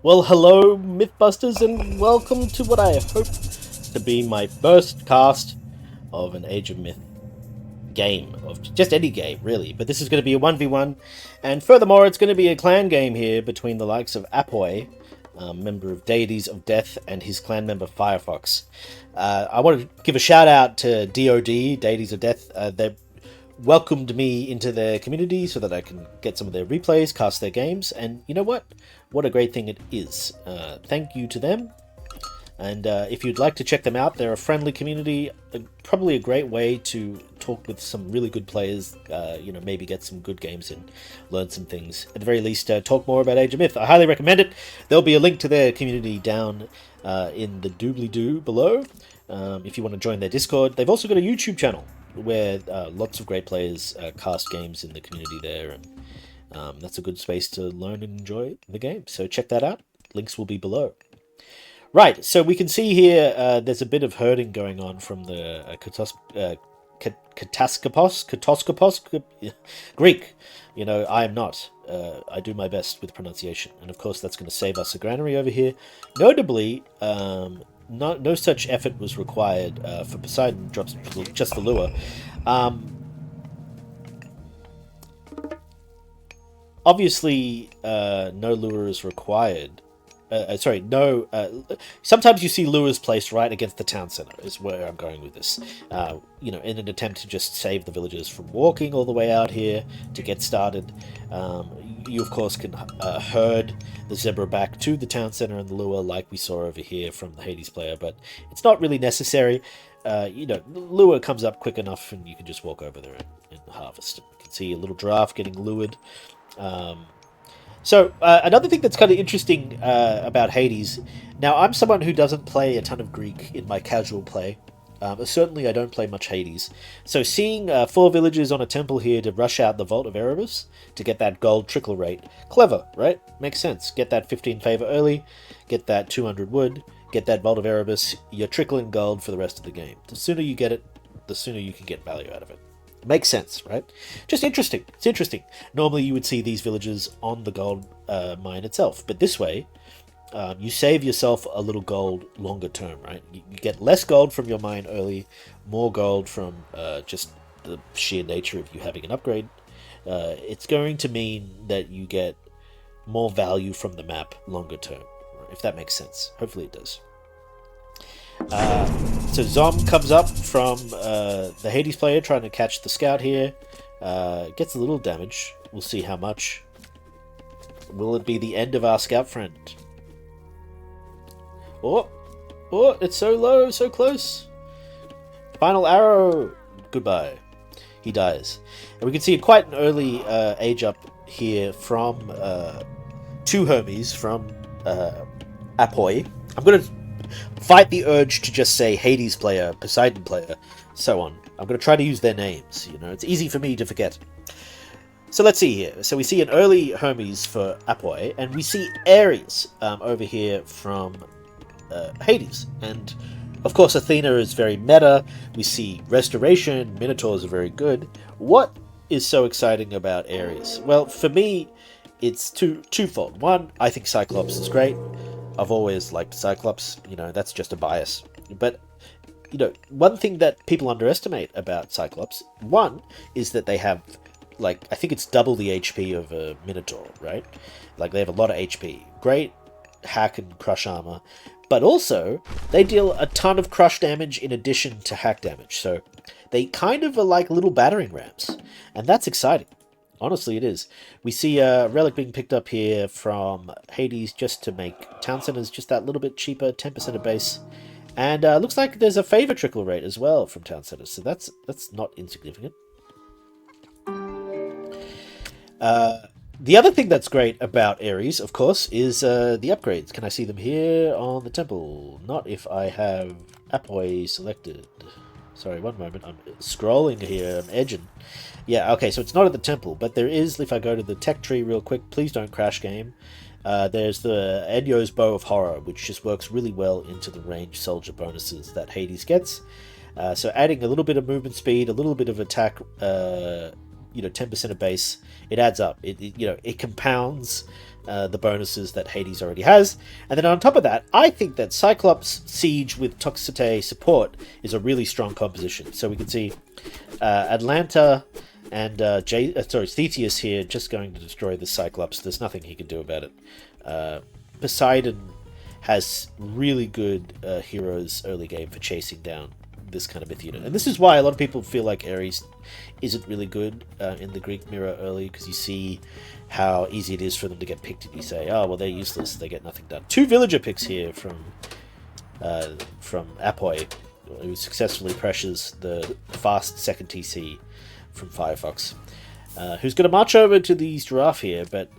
Well, hello, Mythbusters, and welcome to what I hope to be my first cast of an Age of Myth game, of just any game, really. But this is going to be a 1v1, and furthermore, it's going to be a clan game here between the likes of Apoy, member of Deities of Death, and his clan member Firefox. I want to give a shout out to DoD, Deities of Death. They welcomed me into their community so that I can get some of their replays, cast their games, and you know what? What a great thing it is. Thank you to them. And if you'd like to check them out, they're a friendly community, probably a great way to talk with some really good players, maybe get some good games and learn some things. At the very least, talk more about Age of Myth. I highly recommend it. There'll be a link to their community down in the doobly-doo below if you want to join their Discord. They've also got a YouTube channel where lots of great players cast games in the community there, and that's a good space to learn and enjoy the game. So check that out. Links will be below. Right, so we can see here there's a bit of herding going on from the Kataskopos, Greek. You know, I am not. I do my best with pronunciation. And of course that's going to save us a granary over here. Notably, no such effort was required for Poseidon drops just the lure. Obviously, no lure is required. Sometimes you see lures placed right against the town center, is where I'm going with this. In an attempt to just save the villagers from walking all the way out here to get started. You, of course, can herd the zebra back to the town center and the lure like we saw over here from the Hades player, but it's not really necessary. The lure comes up quick enough and you can just walk over there and harvest. You can see a little giraffe getting lured. So another thing that's kind of interesting about Hades, now I'm someone who doesn't play a ton of Greek in my casual play. Certainly I don't play much Hades. So seeing 4 villagers on a temple here to rush out the Vault of Erebus to get that gold trickle rate, clever, right? Makes sense. Get that 15 favor early, get that 200 wood, get that Vault of Erebus, you're trickling gold for the rest of the game. The sooner you get it, the sooner you can get value out of it. Makes sense, right? Just interesting. It's interesting. Normally you would see these villages on the gold mine itself, but this way you save yourself a little gold longer term, right? You get less gold from your mine early, more gold from just the sheer nature of you having an upgrade. It's going to mean that you get more value from the map longer term, if that makes sense. Hopefully it does. So Zom comes up from the Hades player trying to catch the scout here. Gets a little damage. We'll see how much. Will it be the end of our scout friend? Oh, it's so low, so close. Final arrow. Goodbye. He dies. And we can see quite an early age up here from 2 Hermes from Apoy. I'm going to fight the urge to just say Hades player, Poseidon player, so on. I'm going to try to use their names, it's easy for me to forget. So let's see here. So we see an early Hermes for Apoy, and we see Ares over here from Hades. And of course Athena is very meta. We see Restoration, Minotaurs are very good. What is so exciting about Ares? Well, for me, it's twofold. One, I think Cyclops is great. I've always liked Cyclops, that's just a bias. But, one thing that people underestimate about Cyclops, one, is that they have, I think it's double the HP of a Minotaur, right? They have a lot of HP. Great hack and crush armor. But also, they deal a ton of crush damage in addition to hack damage. So, they kind of are like little battering rams. And that's exciting. Honestly, it is. We see a relic being picked up here from Hades just to make town centers just that little bit cheaper, 10% of base. And looks like there's a favor trickle rate as well from town centers, so that's not insignificant. The other thing that's great about Ares, of course, is the upgrades. Can I see them here on the temple? Not if I have Apoy selected. Sorry, one moment. I'm scrolling here. I'm edging. Yeah, okay, so it's not at the temple, but there is, if I go to the tech tree real quick, please don't crash game. There's the Enyo's Bow of Horror, which just works really well into the ranged soldier bonuses that Hades gets. So adding a little bit of movement speed, a little bit of attack 10% of base, it adds up. It compounds the bonuses that Hades already has. And then on top of that, I think that Cyclops Siege with Toxicite support is a really strong composition. So we can see Atlanta and Theseus here just going to destroy the Cyclops. There's nothing he can do about it. Poseidon has really good heroes early game for chasing down this kind of myth unit. And this is why a lot of people feel like Ares isn't really good in the Greek mirror early, because you see how easy it is for them to get picked, and you say, oh, well, they're useless, they get nothing done. 2 villager picks here from Apoi, who successfully pressures the fast second TC from Firefox, who's going to march over to the giraffe here, but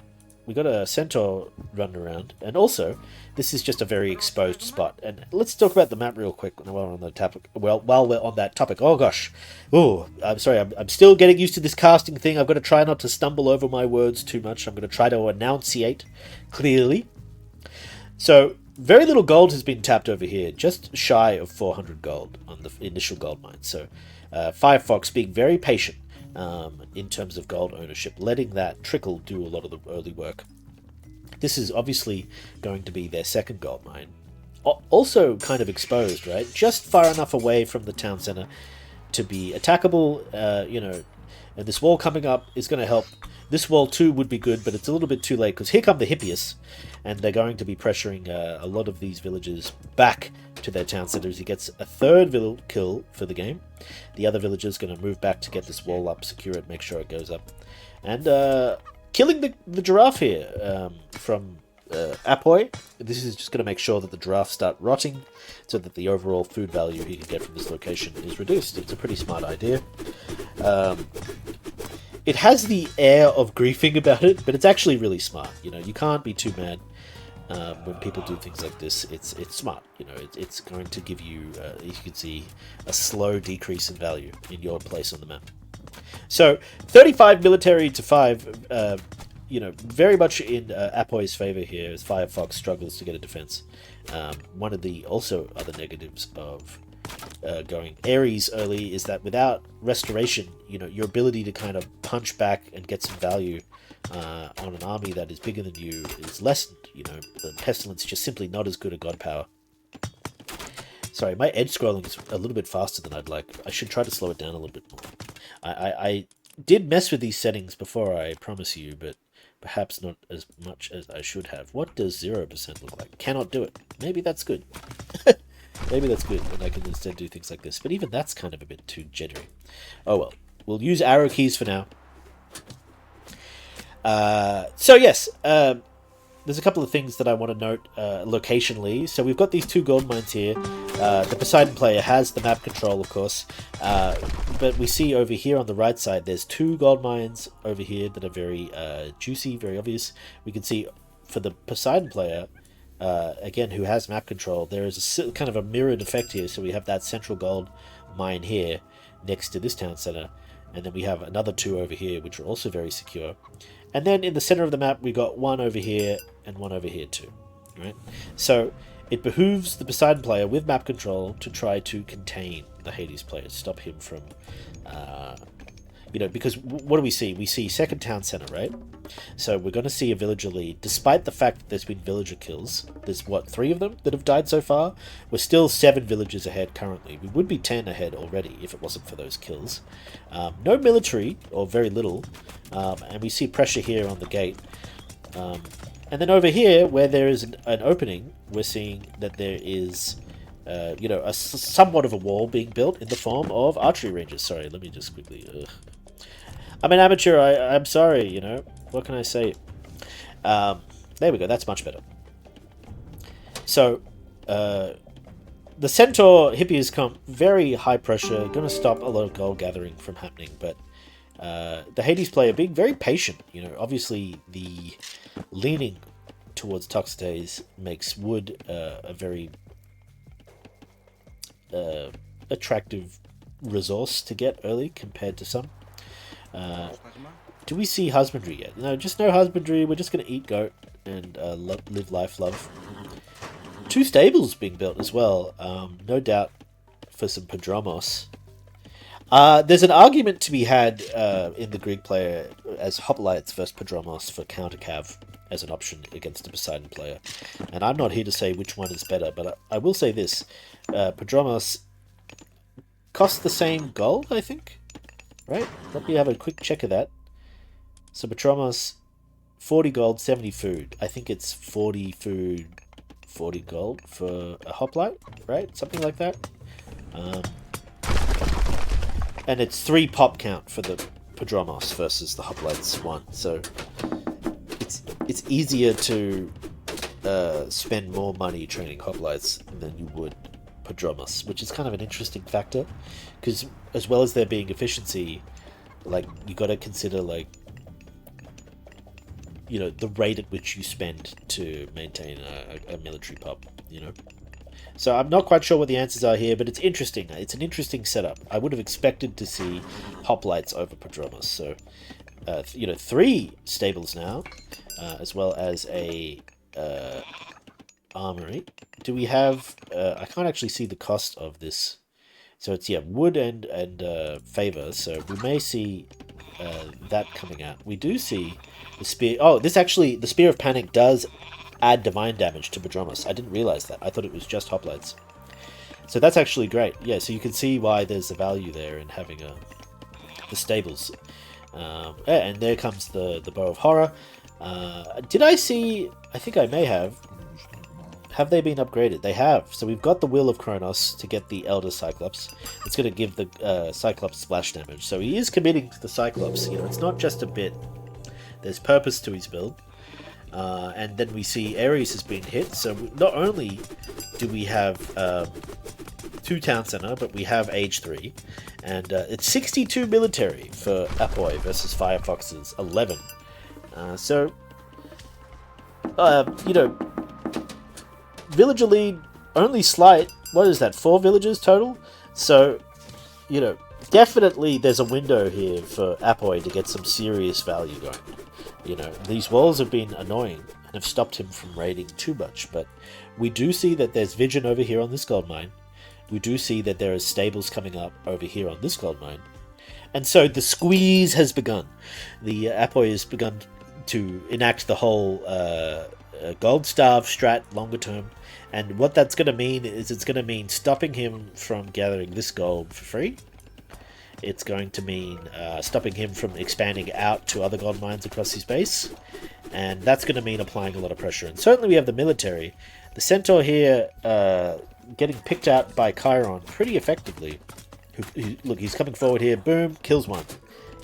we got a centaur running around, and also this is just a very exposed spot. And let's talk about the map real quick while we're on the topic. While we're on that topic, oh gosh, I'm sorry, I'm still getting used to this casting thing. I've got to try not to stumble over my words too much. I'm going to try to enunciate clearly. So very little gold has been tapped over here, just shy of 400 gold on the initial gold mine. So Firefox being very patient in terms of gold ownership, letting that trickle do a lot of the early work. This is obviously going to be their second gold mine. Also kind of exposed, right? Just far enough away from the town center to be attackable, and this wall coming up is going to help. This wall too would be good, but it's a little bit too late, because here come the Hippias, and they're going to be pressuring a lot of these villagers back to their town centers. He gets a third kill for the game. The other villager's going to move back to get this wall up, secure it, make sure it goes up. And killing the giraffe here from Apoi. This is just going to make sure that the giraffes start rotting, so that the overall food value he can get from this location is reduced. It's a pretty smart idea. It has the air of griefing about it, but it's actually really smart. You can't be too mad when people do things like this. It's smart. It's going to give you, you can see, a slow decrease in value in your place on the map. So 35 military to 5, very much in Apoi's favor here, as Firefox struggles to get a defense. One of the also other negatives of going Ares early is that without restoration, your ability to kind of punch back and get some value on an army that is bigger than you is lessened. The Pestilence is just simply not as good a god power. Sorry, my edge scrolling is a little bit faster than I'd like. I should try to slow it down a little bit more. I did mess with these settings before, I promise you, but perhaps not as much as I should have. What does 0% look like? Cannot do it. Maybe that's good. Maybe that's good, and I can instead do things like this. But even that's kind of a bit too jittery. Oh well. We'll use arrow keys for now. So yes, there's a couple of things that I want to note locationally. So we've got these 2 gold mines here. The Poseidon player has the map control, of course. But we see over here on the right side, there's 2 gold mines over here that are very juicy, very obvious. We can see for the Poseidon player, again, who has map control, there is a kind of a mirrored effect here. So we have that central gold mine here next to this town center, and then we have another 2 over here, which are also very secure. And then in the center of the map, we got 1 over here and 1 over here too, right? So it behooves the Poseidon player with map control to try to contain the Hades player, stop him from, because what do we see? We see second town center, right? So we're going to see a villager lead, despite the fact that there's been villager kills. There's, 3 of them that have died so far? We're still 7 villagers ahead currently. We would be 10 ahead already if it wasn't for those kills. No military, or very little, and we see pressure here on the gate. And then over here, where there is an opening, we're seeing that there is, somewhat of a wall being built in the form of archery ranges. Sorry, let me just quickly... I'm an amateur, I'm sorry, what can I say? There we go, that's much better. So, the Centaur Hippies come very high pressure, going to stop a lot of gold gathering from happening, but the Hades player being very patient. Obviously the leaning towards Toxitates makes wood a very attractive resource to get early compared to some. Do we see husbandry yet? No, just no husbandry. We're just going to eat goat and live life, love. 2 stables being built as well. No doubt for some Padromos. There's an argument to be had in the Greek player as hoplites versus Prodromos for counter cav as an option against the Poseidon player. And I'm not here to say which one is better, but I will say this. Prodromos costs the same gold, I think. Right? Let me have a quick check of that. So Prodromos, 40 gold, 70 food. I think it's 40 food, 40 gold for a hoplite, right? Something like that. And it's 3 pop count for the Prodromos versus the hoplites 1. So it's easier to spend more money training hoplites than you would Prodromos, which is kind of an interesting factor, because as well as there being efficiency, like, you got to consider, like, you know, the rate at which you spend to maintain a military pop, you know. So I'm not quite sure what the answers are here, but it's interesting. It's an interesting setup. I would have expected to see hoplites over Prodromos. So, you know, 3 stables now, as well as a armory. Do we have... I can't actually see the cost of this. So it's, yeah, wood and favor. So we may see that coming out. We do see the spear... Oh, this actually... The Spear of Panic does add divine damage to Prodromos. I didn't realize that. I thought it was just hoplites. So that's actually great. Yeah, so you can see why there's a value there in having the stables. Yeah, and there comes the Bow of Horror. Did I see... I think I may have. Have they been upgraded? They have. So we've got the Will of Kronos to get the Elder Cyclops. It's going to give the Cyclops splash damage. So he is committing to the Cyclops. You know, it's not just a bit. There's purpose to his build. And then we see Ares has been hit. So not only do we have 2 Town Center, but we have Age 3. And it's 62 military for Apoy versus Firefox's 11. So, you know, villager lead, only slight. What is that, 4 villagers total? So, you know, definitely there's a window here for Apoy to get some serious value going. You know, these walls have been annoying and have stopped him from raiding too much, but we do see that there's vision over here on this gold mine. We do see that there are stables coming up over here on this gold mine. And so the squeeze has begun. The Apoy has begun to enact the whole gold starve strat longer term. And what that's going to mean is it's going to mean stopping him from gathering this gold for free. It's going to mean stopping him from expanding out to other gold mines across his base. And that's going to mean applying a lot of pressure. And certainly we have the military. The Centaur here getting picked out by Chiron pretty effectively. Look, he's coming forward here. Boom, kills one.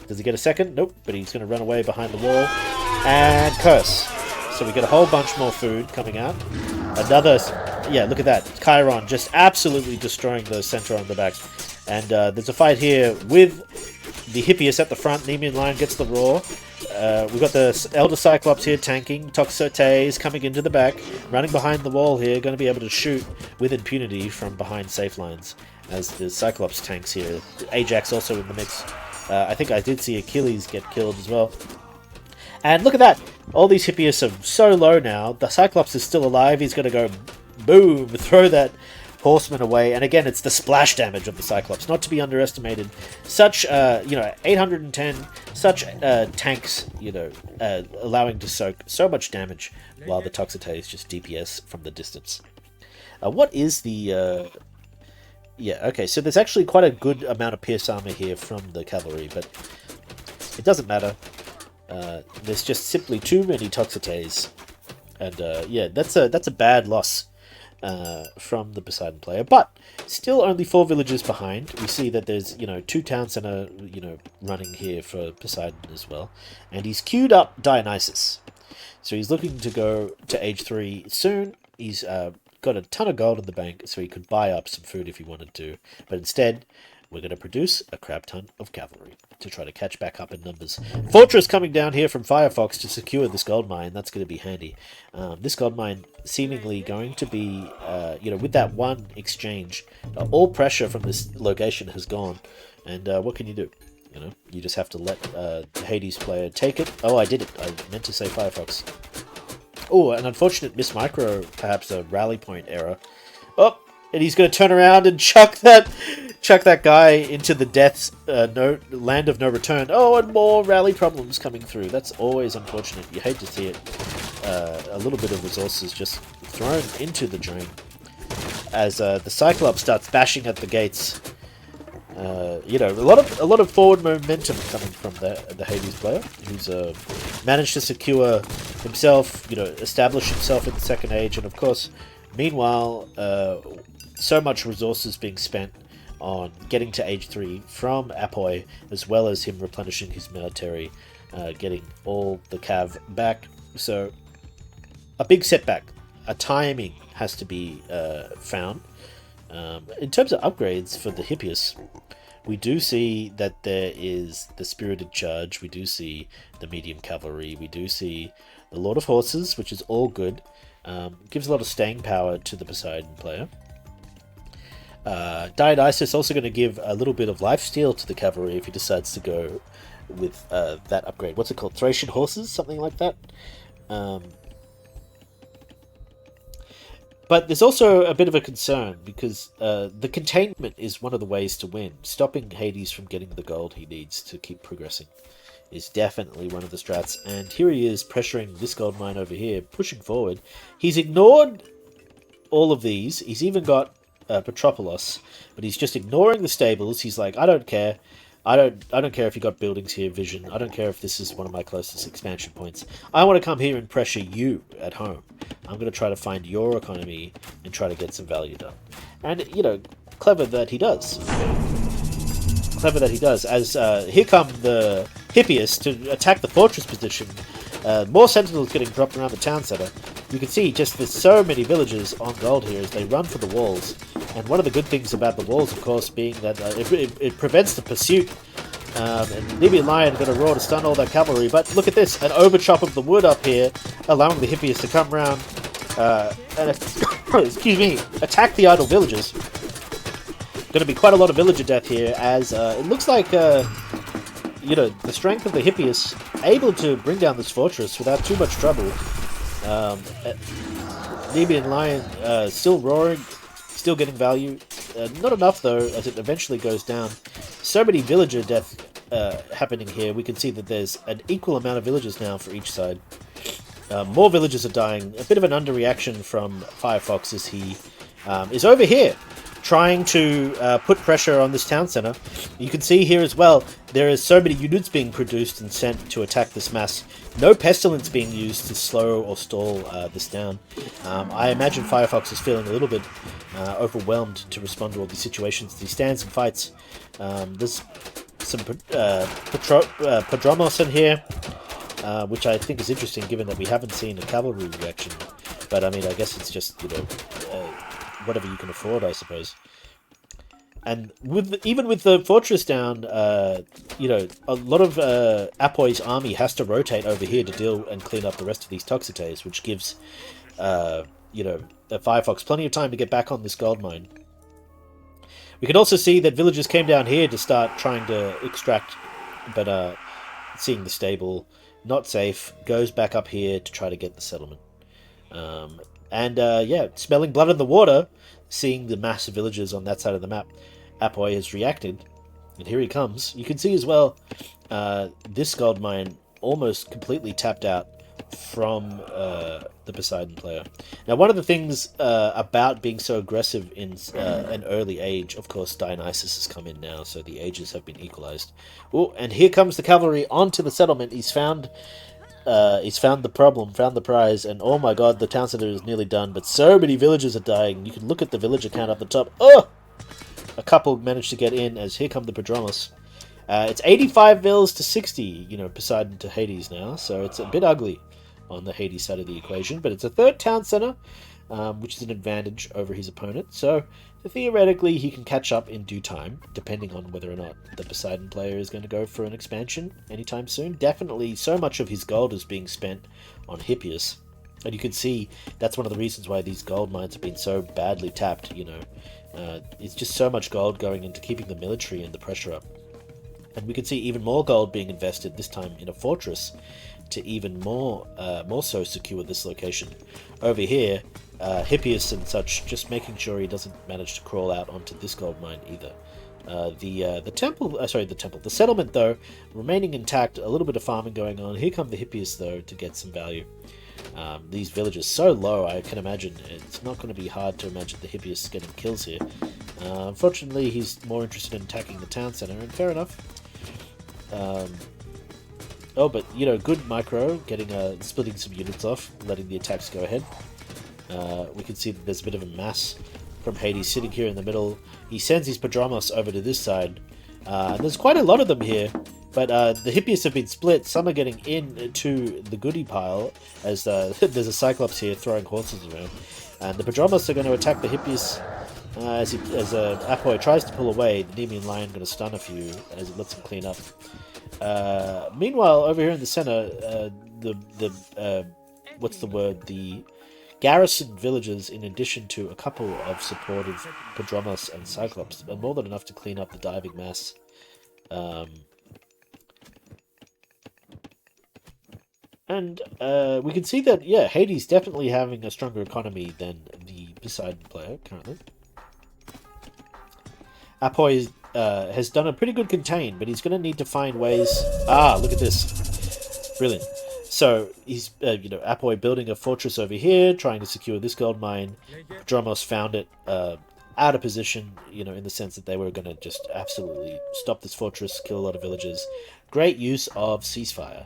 Does he get a second? Nope, but he's going to run away behind the wall. And curse. So we get a whole bunch more food coming out. Another... Yeah, look at that. Chiron just absolutely destroying the Centaur on the back. And there's a fight here with the Hippias at the front. Nemean Lion gets the roar. We've got the Elder Cyclops here tanking. Toxotes coming into the back. Running behind the wall here. Going to be able to shoot with impunity from behind safe lines. As the Cyclops tanks here. Ajax also in the mix. I think I did see Achilles get killed as well. And look at that. All these Hippias are so low now. The Cyclops is still alive. He's going to go boom. Throw that horseman away, and again, it's the splash damage of the Cyclops, not to be underestimated. Such, you know, 810, such tanks, you know, allowing to soak so much damage, while the Toxotes just DPS from the distance. What is the... Yeah, okay, so there's actually quite a good amount of pierce armor here from the cavalry, but it doesn't matter. There's just simply too many Toxotes, and yeah, that's a bad loss. From the Poseidon player, but still only 4 villages behind. We see that there's, you know, 2 town center, you know, running here for Poseidon as well, and he's queued up Dionysus, so he's looking to go to Age 3 soon. He's got a ton of gold in the bank, so he could buy up some food if he wanted to, but instead we're going to produce a crap ton of cavalry to try to catch back up in numbers. Fortress coming down here from Firefox to secure this gold mine. That's going to be handy. This gold mine seemingly going to be, you know, with that one exchange, all pressure from this location has gone. And what can you do? You know, you just have to let the Hades player take it. Oh, I did it. I meant to say Firefox. Oh, an unfortunate miss micro, perhaps a rally point error. Oh, and he's going to turn around and chuck that guy into the death's land of no return. Oh, and more rally problems coming through. That's always unfortunate. You hate to see it. A little bit of resources just thrown into the drain as the Cyclops starts bashing at the gates. You know, a lot of forward momentum coming from the Hades player, who's managed to secure himself, you know, establish himself in the second age, and of course, meanwhile, so much resources being spent on getting to age 3 from Apoy, as well as him replenishing his military, getting all the cav back. So, a big setback. A timing has to be found. In terms of upgrades for the Hippias, we do see that there is the Spirited Charge, we do see the Medium Cavalry, we do see the Lord of Horses, which is all good. Gives a lot of staying power to the Poseidon player. Dionysus also going to give a little bit of lifesteal to the cavalry if he decides to go with that upgrade. What's it called? Thracian Horses? Something like that? But there's also a bit of a concern, because the containment is one of the ways to win. Stopping Hades from getting the gold he needs to keep progressing is definitely one of the strats. And here he is pressuring this gold mine over here, pushing forward. He's ignored all of these. He's even got Petropolis, but he's just ignoring the stables. He's like, I don't care. I don't care if you got buildings here, Vision. I don't care if this is one of my closest expansion points. I want to come here and pressure you at home. I'm going to try to find your economy and try to get some value done. And, you know, clever that he does. Clever that he does. As here come the Hippias to attack the fortress position. More sentinels getting dropped around the town center. You can see just there's so many villagers on gold here as they run for the walls. And one of the good things about the walls, of course, being that it prevents the pursuit. And Libyan Lion got a roar to stun all that cavalry. But look at this, an overchop of the wood up here, allowing the Hippias to come round and excuse me, attack the idle villagers. Going to be quite a lot of villager death here, as it looks like you know, the strength of the Hippias able to bring down this fortress without too much trouble. Libyan Lion still roaring, still getting value. Not enough, though, as it eventually goes down. So many villager death happening here. We can see that there's an equal amount of villagers now for each side. More villagers are dying. A bit of an underreaction from Firefox as he is over here, trying to put pressure on this town center. You can see here as well, there is so many units being produced and sent to attack this mass. No pestilence being used to slow or stall this down. I imagine Firefox is feeling a little bit overwhelmed to respond to all these situations. He stands and fights. There's some Padromos in here, which I think is interesting given that we haven't seen a cavalry reaction. But I mean, I guess it's just, you know, whatever you can afford, I suppose. And even with the fortress down, you know, a lot of Apoy's army has to rotate over here to deal and clean up the rest of these Toxotes, which gives, you know, Firefox plenty of time to get back on this gold mine. We can also see that villagers came down here to start trying to extract, but seeing the stable, not safe, goes back up here to try to get the settlement. Yeah, smelling blood in the water, seeing the mass of villagers on that side of the map, Apoy has reacted, and here he comes. You can see as well, this gold mine almost completely tapped out from the Poseidon player. Now, one of the things about being so aggressive in an early age, of course, Dionysus has come in now, so the ages have been equalized. Oh, and here comes the cavalry onto the settlement. He's found the problem, found the prize, and oh my god, the town center is nearly done, but so many villagers are dying. You can look at the villager count up the top. Oh! A couple managed to get in, as here come the Padromos. It's 85 vills to 60, you know, Poseidon to Hades now, so it's a bit ugly on the Hades side of the equation, but it's a third town center, which is an advantage over his opponent, so theoretically he can catch up in due time, depending on whether or not the Poseidon player is going to go for an expansion anytime soon. Definitely, so much of his gold is being spent on Hippias, and you can see that's one of the reasons why these gold mines have been so badly tapped, you know. It's just so much gold going into keeping the military and the pressure up. And we can see even more gold being invested, this time in a fortress, to even more so secure this location. Over here, Hippias and such, just making sure he doesn't manage to crawl out onto this gold mine either. The settlement though remaining intact. A little bit of farming going on. Here come the Hippias though to get some value. These villages so low, I can imagine it's not going to be hard to imagine the Hippias getting kills here. Unfortunately, he's more interested in attacking the town center, and fair enough. Oh, but you know, good micro, getting splitting some units off, letting the attacks go ahead. We can see that there's a bit of a mass from Hades sitting here in the middle. He sends his Padromos over to this side. There's quite a lot of them here, but the Hippias have been split. Some are getting into the goodie pile, as there's a Cyclops here throwing horses around. And the Padromos are going to attack the Hippias as Apoy tries to pull away. The Nemean Lion going to stun a few as it lets him clean up. Meanwhile, over here in the center, the garrison villagers, in addition to a couple of supportive Padromos and Cyclops, are more than enough to clean up the diving mass. And we can see that, yeah, Hades definitely having a stronger economy than the Poseidon player currently. Apoy has done a pretty good contain, but he's going to need to find ways... Ah, look at this. Brilliant. So, he's, Apoy building a fortress over here, trying to secure this gold mine. Dromos found it out of position, in the sense that they were going to just absolutely stop this fortress, kill a lot of villagers. Great use of ceasefire.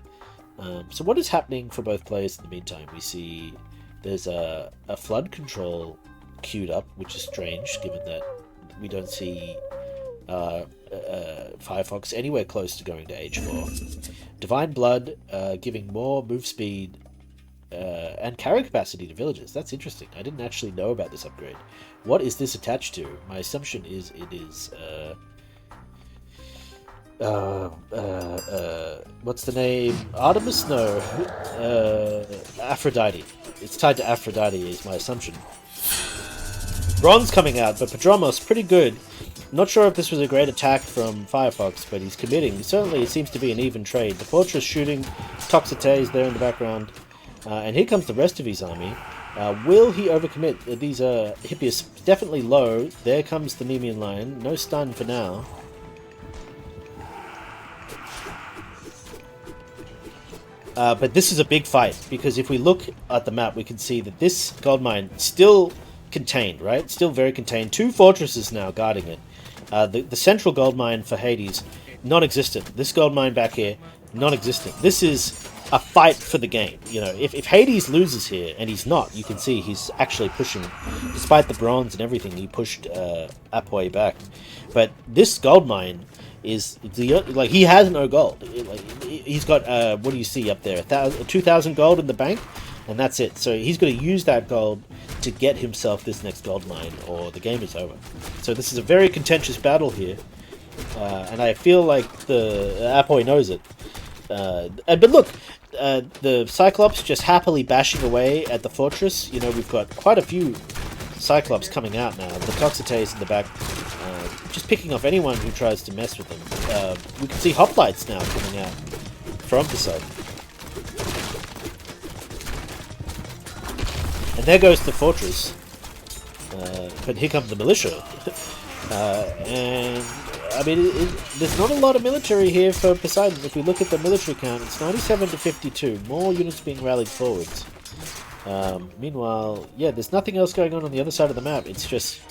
So what is happening for both players in the meantime? We see there's a flood control queued up, which is strange, given that we don't see Firefox anywhere close to going to Age 4. Divine Blood giving more move speed and carry capacity to villagers. That's interesting. I didn't actually know about this upgrade. What is this attached to? My assumption is it is... what's the name? Artemis? No. Aphrodite. It's tied to Aphrodite is my assumption. Bronze coming out, but Padromos pretty good. Not sure if this was a great attack from Firefox, but he's committing. Certainly it seems to be an even trade. The Fortress shooting, Toxite is there in the background. And here comes the rest of his army. Will he overcommit? These are Hippias definitely low. There comes the Nemean Lion. No stun for now. But this is a big fight, because if we look at the map, we can see that this gold mine still contained, right? Still very contained. Two fortresses now guarding it. The central gold mine for Hades, non-existent. This gold mine back here, non-existent. This is a fight for the game. If Hades loses here, and he's not, you can see he's actually pushing, despite the bronze and everything, he pushed Apoy back. But this gold mine is he has no gold. He's got what do you see up there? 2,000 gold in the bank, and that's it. So he's going to use that gold to get himself this next gold mine, or the game is over. So this is a very contentious battle here, and I feel like the Apoy knows it. But look, the Cyclops just happily bashing away at the fortress. We've got quite a few Cyclops coming out now. The Toxite in the back, just picking off anyone who tries to mess with them. We can see hoplites now coming out from Poseidon. And there goes the fortress. But here comes the militia. And, I mean, there's not a lot of military here for Poseidon. If we look at the military count, it's 97 to 52. More units being rallied forwards. Meanwhile, yeah, there's nothing else going on the other side of the map. It's just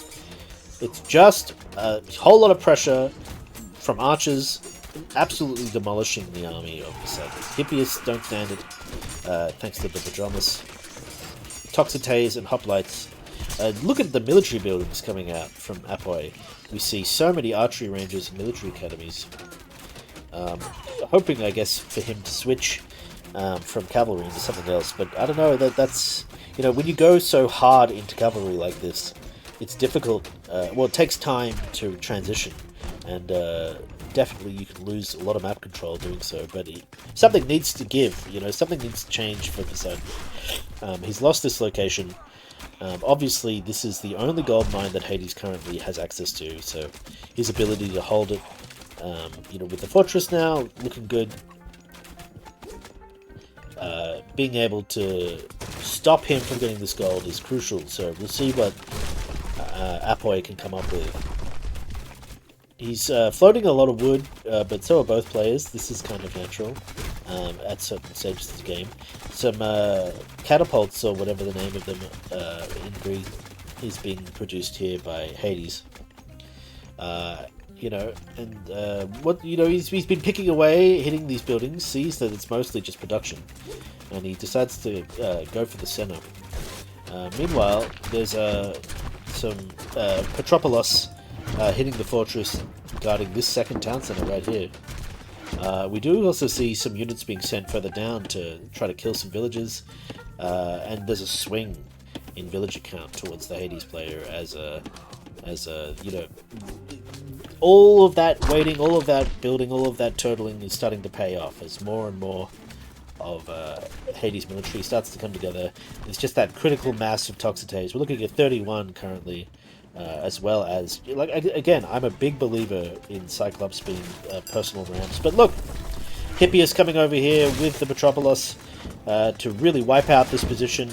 a whole lot of pressure from archers, absolutely demolishing the army of Poseidon. Hippias don't stand it, thanks to the Padromos. Toxites and hoplites. Look at the military buildings coming out from Apoy. We see so many archery ranges and military academies. Hoping, I guess, for him to switch from cavalry into something else, but I don't know, that's when you go so hard into cavalry like this, it's difficult. It takes time to transition, and definitely you can lose a lot of map control doing so, but something needs to give, something needs to change for Poseidon. He's lost this location. Obviously, this is the only gold mine that Hades currently has access to, so his ability to hold it, with the fortress now looking good, being able to stop him from getting this gold is crucial. So we'll see what Apoy can come up with. He's floating a lot of wood, but so are both players. This is kind of natural at certain stages of the game. Some catapults, or whatever the name of them in Greek, is being produced here by Hades. You know, and he's been picking away, hitting these buildings, sees that it's mostly just production, and he decides to go for the center. Meanwhile, there's some Petropolis hitting the fortress, guarding this second town center right here. We do also see some units being sent further down to try to kill some villagers, and there's a swing in villager count towards the Hades player as you know, all of that waiting, all of that building, all of that turtling is starting to pay off as more and more of Hades military starts to come together. It's just that critical mass of Toxotes. We're looking at 31 currently, as well as, like, again, I'm a big believer in Cyclops being personal ramps. But look, Hippias coming over here with the Metropolis to really wipe out this position.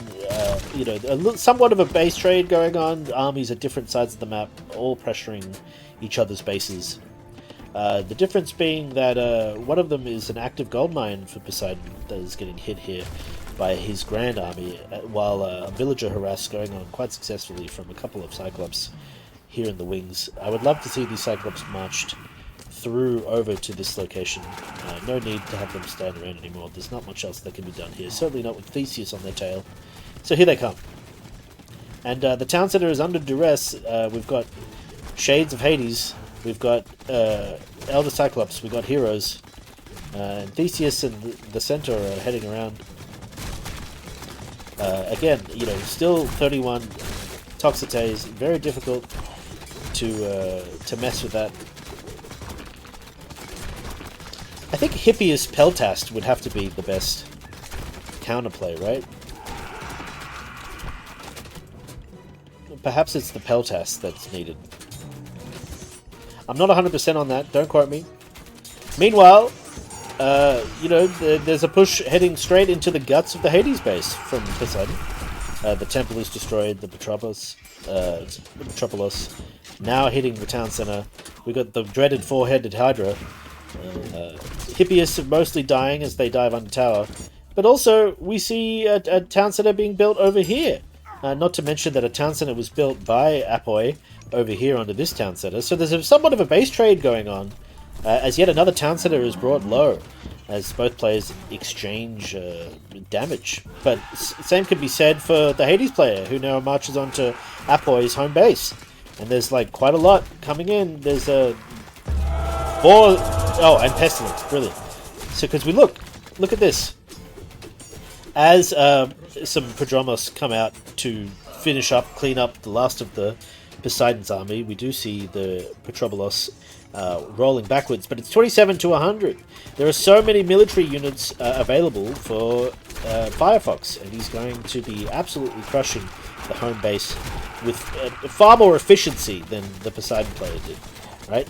You know, somewhat of a base trade going on. Armies at different sides of the map, all pressuring each other's bases. The difference being that one of them is an active gold mine for Poseidon that is getting hit here by his grand army, while a villager harass going on quite successfully from a couple of Cyclops here in the wings. I would love to see these Cyclops marched through over to this location. No need to have them stand around anymore. There's not much else that can be done here. Certainly not with Theseus on their tail. So here they come. And the town center is under duress. We've got Shades of Hades. We've got Elder Cyclops. We've got Heroes. And Theseus and the center are heading around. Again, you know, still 31 Toxotes. Very difficult to mess with that. I think Hippias Peltast would have to be the best counterplay, right? Perhaps it's the Peltast that's needed. I'm not 100% on that, don't quote me. Meanwhile, you know, there's a push heading straight into the guts of the Hades base from Poseidon. The temple is destroyed, the Metropolis now hitting the town center. We've got the dreaded four-headed Hydra. Hippias are mostly dying as they dive under tower. But also, we see a town center being built over here. Not to mention that a town center was built by Apoy over here onto this town center. So there's somewhat of a base trade going on, as yet another town center is brought low, as both players exchange damage. But same could be said for the Hades player, who now marches on to Apoy's home base. And there's like quite a lot coming in. There's four... Oh, and Pestilence, brilliant. So, because we look at this. As some Prodromos come out to finish up, clean up the last of the Poseidon's army, we do see the Petrobolos rolling backwards, but it's 27 to 100. There are so many military units available for Firefox, and he's going to be absolutely crushing the home base with far more efficiency than the Poseidon player did, right?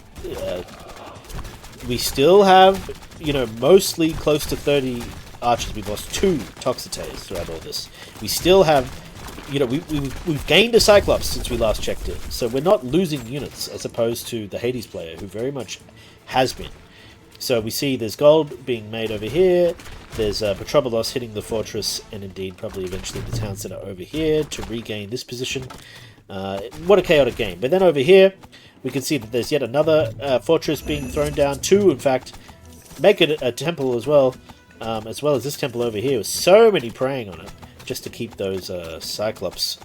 We still have, you know, mostly close to 30 archers. We've lost 2 Toxotes throughout all this. We still have, you know, we've gained a Cyclops since we last checked it. So we're not losing units as opposed to the Hades player, who very much has been. So we see there's gold being made over here. There's Petrobolos hitting the fortress, and indeed probably eventually the town center over here to regain this position. What a chaotic game. But then over here, we can see that there's yet another fortress being thrown down. 2, in fact, make it a temple as well as this temple over here, with so many preying on it, just to keep those Cyclops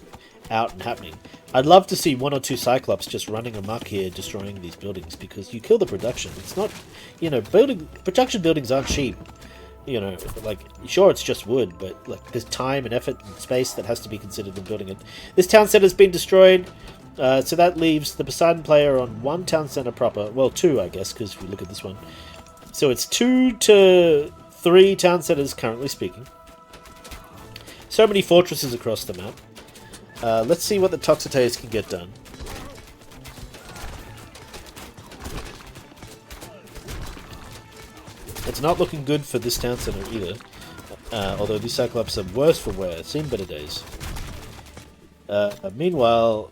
out and happening. I'd love to see 1 or 2 Cyclops just running amok here, destroying these buildings, because you kill the production. It's not, you know, production buildings aren't cheap. You know, like, sure, it's just wood, but like, there's time and effort and space that has to be considered in building it. This town center's been destroyed. So that leaves the Poseidon player on 1 town center proper. Well, 2, I guess, because if we look at this one. So it's 2 to 3 town centers, currently speaking. So many fortresses across the map. Let's see what the Toxotes can get done. It's not looking good for this town center either. although these Cyclops are worse for wear, seen better days. Meanwhile,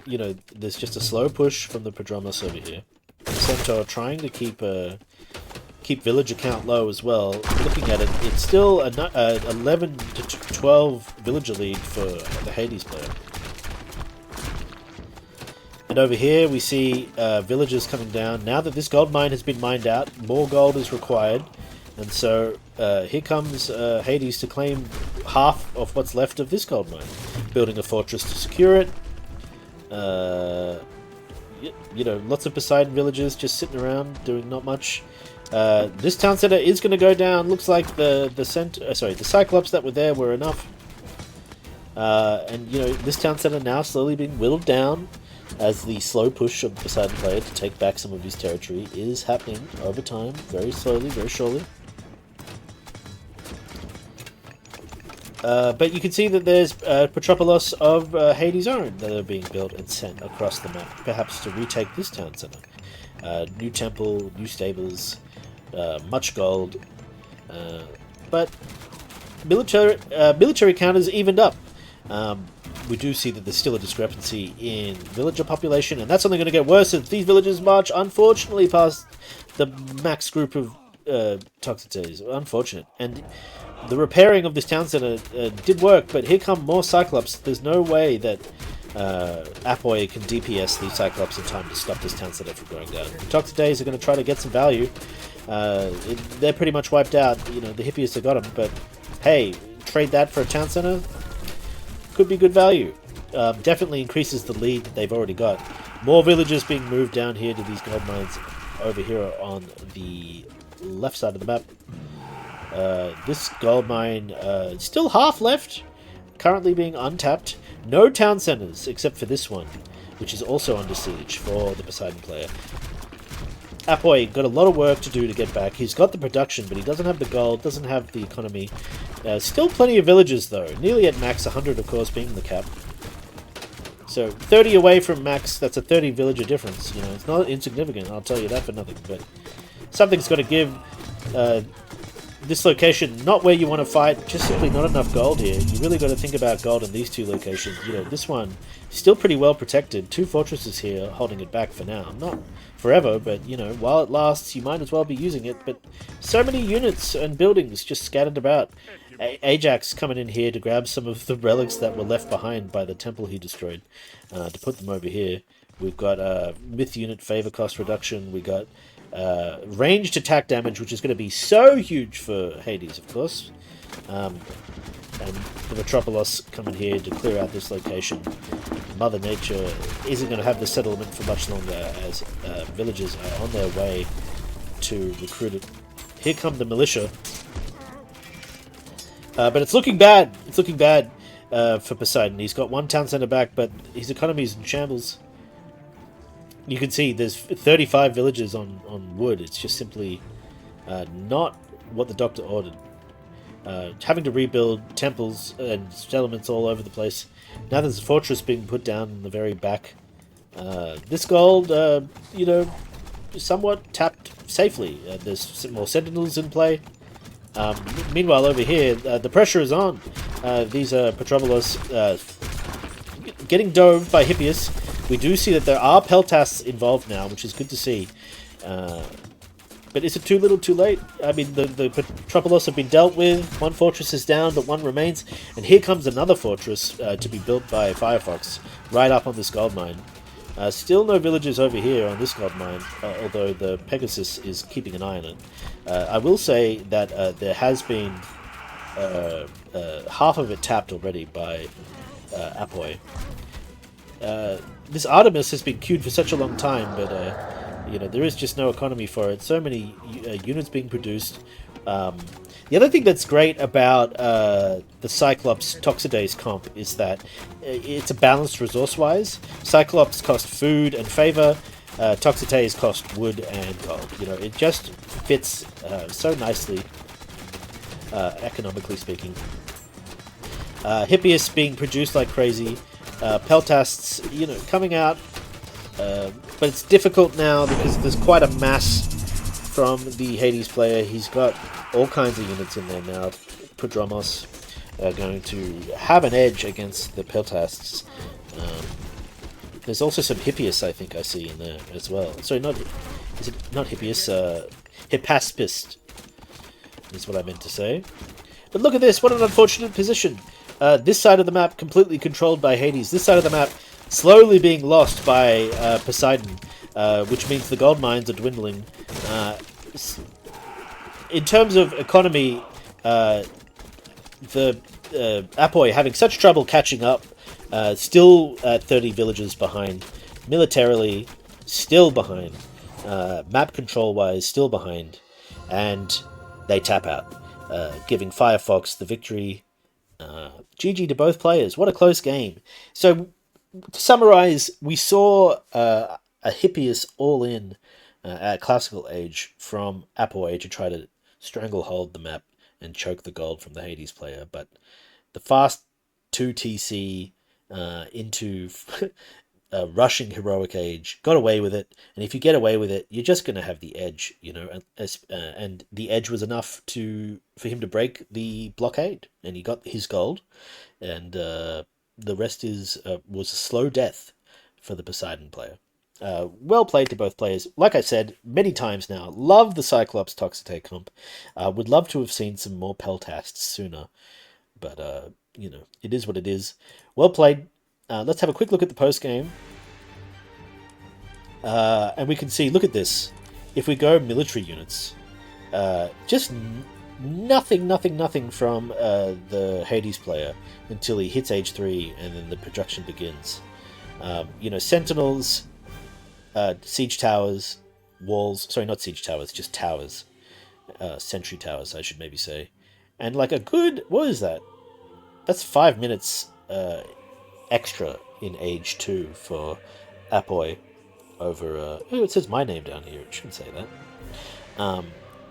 you know, there's just a slow push from the Prodromos over here. The Centaur trying to keep villager count low as well. Looking at it, it's still a 11 to 12 villager lead for the Hades player. And over here we see villagers coming down. Now that this gold mine has been mined out, more gold is required. And so here comes Hades to claim half of what's left of this gold mine. Building a fortress to secure it. You know, lots of Poseidon villagers just sitting around doing not much. This town center is going to go down. Looks like the Cyclops that were there were enough. And you know, this town center now slowly being whittled down as the slow push of the Poseidon player to take back some of his territory is happening over time, very slowly, very surely. But you can see that there's Petropolis of Hades' own that are being built and sent across the map, perhaps to retake this town center. New temple, new stables, much gold, but military count has evened up. We do see that there's still a discrepancy in villager population, and that's only going to get worse as these villagers march, unfortunately, past the max group of Toxotes. Unfortunate. And the repairing of this town center did work, but here come more Cyclops. There's no way that Apoi can DPS these Cyclops in time to stop this town center from going down. The Toxotes are going to try to get some value. They're pretty much wiped out. You know, the hippies have got them, but hey, trade that for a town center? Could be good value. Definitely increases the lead that they've already got. More villagers being moved down here to these gold mines over here on the left side of the map. This gold mine still half left, currently being untapped. No town centers except for this one, which is also under siege for the Poseidon player. Apoi got a lot of work to do to get back. He's got the production, but he doesn't have the gold, doesn't have the economy. Still plenty of villagers, though. Nearly at max, 100, of course, being the cap. So, 30 away from max, that's a 30 villager difference. You know, it's not insignificant, I'll tell you that for nothing. But something's got to give. This location, not where you want to fight, just simply not enough gold here. You really got to think about gold in these two locations. You know, this one, still pretty well protected. Two fortresses here holding it back for now. Not forever, but, you know, while it lasts, you might as well be using it. But so many units and buildings just scattered about. Ajax coming in here to grab some of the relics that were left behind by the temple he destroyed, to put them over here. We've got myth unit favor cost reduction. We got ranged attack damage, which is going to be so huge for Hades, of course. And the Metropolis coming here to clear out this location. Mother Nature isn't going to have the settlement for much longer as villagers are on their way to recruit it. Here come the militia. But it's looking bad. It's looking bad for Poseidon. He's got one town center back, but his economy is in shambles. You can see there's 35 villagers on wood. It's just simply not what the doctor ordered. Having to rebuild temples and settlements all over the place. Now there's a fortress being put down in the very back. This gold, you know, somewhat tapped safely. There's some more sentinels in play. Meanwhile, over here, the pressure is on. These are Petropolis getting dove by Hippias. We do see that there are Peltasts involved now, which is good to see. But is it too little too late? I mean, the Petropolis have been dealt with. One fortress is down, but one remains. And here comes another fortress to be built by Firefox, right up on this gold mine. Still no villagers over here on this gold mine, although the Pegasus is keeping an eye on it. I will say that there has been half of it tapped already by Apoi. This Artemis has been queued for such a long time, but you know, there is just no economy for it. So many units being produced. The other thing that's great about the Cyclops Toxotes comp is that it's a balanced resource-wise. Cyclops cost food and favor. Toxotes cost wood and gold. You know, it just fits so nicely, economically speaking. Hippias being produced like crazy. Peltasts, you know, coming out. But it's difficult now because there's quite a mass from the Hades player. He's got all kinds of units in there now. Prodromos are going to have an edge against the Peltasts. There's also some Hippias, I think I see in there as well. Sorry, is it not Hippias? Hippaspist is what I meant to say. But look at this, what an unfortunate position. This side of the map completely controlled by Hades. This side of the map slowly being lost by Poseidon, which means the gold mines are dwindling. In terms of economy, the Apoy having such trouble catching up, still at 30 villages behind, militarily still behind, map control-wise still behind, and they tap out, giving Firefox the victory. GG to both players. What a close game. So, to summarize, we saw a Hippias all-in at Classical Age from Apoy to try to stranglehold the map and choke the gold from the Hades player, but the fast 2TC into rushing Heroic Age got away with it, and if you get away with it, you're just going to have the edge, you know, and the edge was enough for him to break the blockade, and he got his gold, and the rest was a slow death for the Poseidon player. Well played to both players. Like I said many times now, love the Cyclops Toxite comp. Would love to have seen some more Peltasts sooner, but you know, it is what it is. Well played. Let's have a quick look at the post game, and we can see. Look at this. If we go military units, just nothing from the Hades player until he hits age 3, and then the production begins. You know, sentinels, siege towers, walls. Sorry, not siege towers, just towers. Sentry towers, I should maybe say. And like a good, what is that? That's 5 minutes extra in age 2 for Apoy over. Oh, it says my name down here. It shouldn't say that.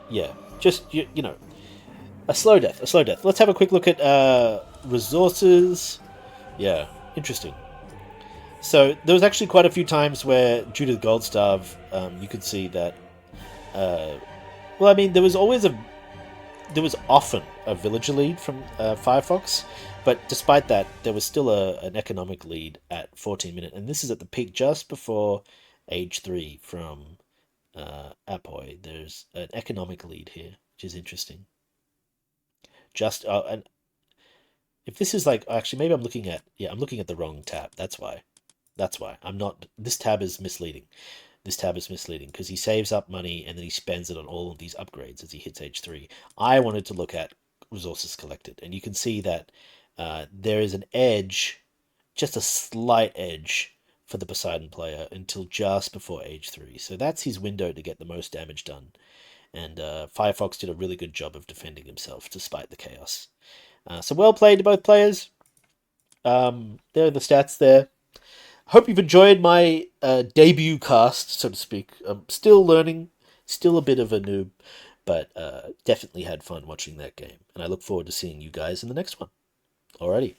Yeah, just you know, a slow death. Let's have a quick look at resources. Yeah, interesting. So there was actually quite a few times where, due to the gold starve, you could see that. Well, I mean, there was often a villager lead from Firefox, but despite that, there was still an economic lead at 14 minutes, and this is at the peak just before age 3 from Apoy. There's an economic lead here, which is interesting. And if this is like, actually, maybe I'm looking at the wrong tab. That's why. I'm not. This tab is misleading. Because he saves up money and then he spends it on all of these upgrades as he hits age 3. I wanted to look at resources collected, and you can see that there is an edge, just a slight edge for the Poseidon player until just before age 3. So that's his window to get the most damage done. And Firefox did a really good job of defending himself despite the chaos. So well played to both players. There are the stats there. Hope you've enjoyed my debut cast, so to speak. I'm still learning, still a bit of a noob, but definitely had fun watching that game. And I look forward to seeing you guys in the next one. Alrighty.